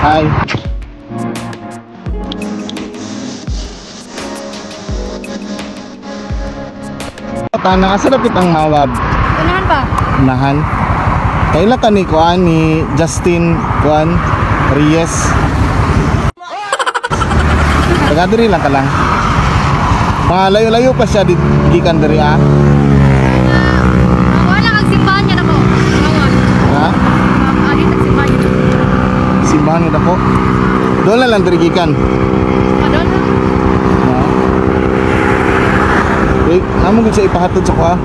Hi. Tanang asa dapat ang mawab? Unahan ba? Unahan. Kaila ka ni Kuan ni Justin Kuan Reyes. Taga-diri lang ka lang. Mga layo-layo pa siya gikan diri ah. Wala kang simbahan niya ako. Ha? Alit ang simbahan niya. Simbahan niya ako. Doon na lang diri gikan. Padon na. Wait, amo gud siya ipahatod sa kuha.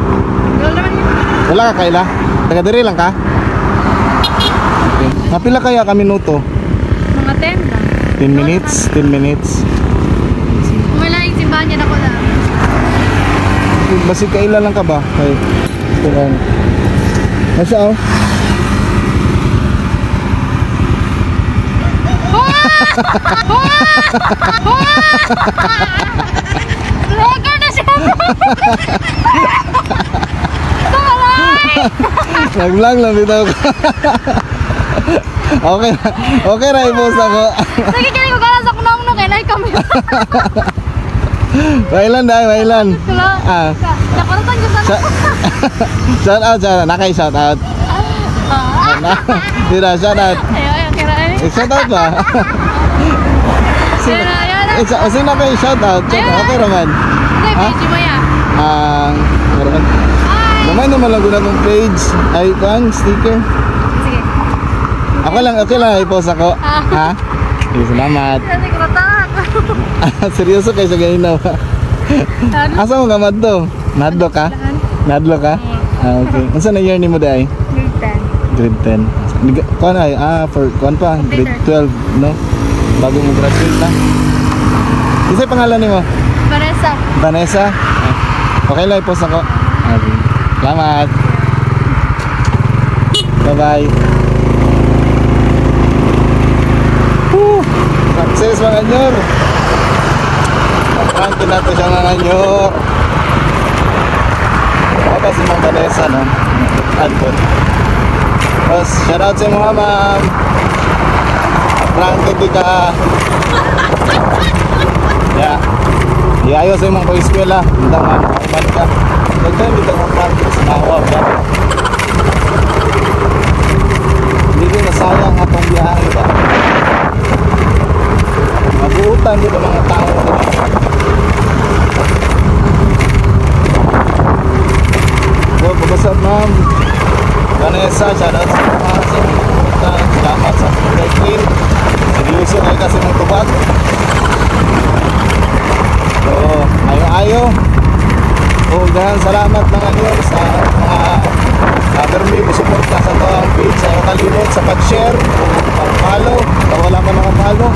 Doon naman yun. Wala ka kaila? Taga-diri lang ka? Okay. Napila kaya ka minuto? Mga 10 lang. 10 minutes? 10 minutes. Wala yung simbahan niya ako lang. Basig kaila lang ka ba? Kay tulang. Nasa oh? Vlogger na siya! Nag-vlog lang bitaw ko. Okay, okay ra i-post ako. Sige, kaya ko kala sa kunong no kay like kami. Wailan dai, wailan. Ah. Nakaratan ko sana. Shout out, nakay shout out. Dira shout out. Ayo, kira eh. Shout out ba? Sino kay shout out? Okay raman. Hindi, mo ya. Raman. Naman naman lang guna kong page. Ay, kuan, sticker. Sige. Okay lang, i-post ako. Ha? Okay, salamat. Kasi ko tatak. Seryoso kayo sa ganyan ba? Asa mo ka maddo? Nadlo ka? Nadlo ka? Okay. Unsa na year ni mo day? Grade 10. Grade 10. Kuan ay, for kuan pa, grade 12, no? Bago mo graduate na. Isa pangalan ni mo? Vanessa. Vanessa? Okay lang, i-post ako. Okay. Salamat. Bye-bye. Success mga nyor. Prankin natin siya mga nyor. Baka si Ma'am Vanessa, no? Advon. Tapos, shoutout sa mga ma'am. Prankin di ka. Yeah. Iayos sa mga pag-eskwela. Hindi nga makakabal ka. Nagkain dito mga practice. Nakawag ka. Hindi ko nasayang atong biyahe ba? Mabuutan dito mga tao. So, pagkasap ma'am Vanessa, shoutout sa mga sa mga salamat sa mga queen. Seryoso kayo kasi mong tubag. So, ayo-ayo. Dahan salamat mga nyo sa mga permi mo suporta sa ito ang page. Sa kalimot sa pag-share, pag-follow, wala pa nakapalo.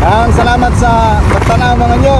Ang salamat sa pagtanaw mga nyo.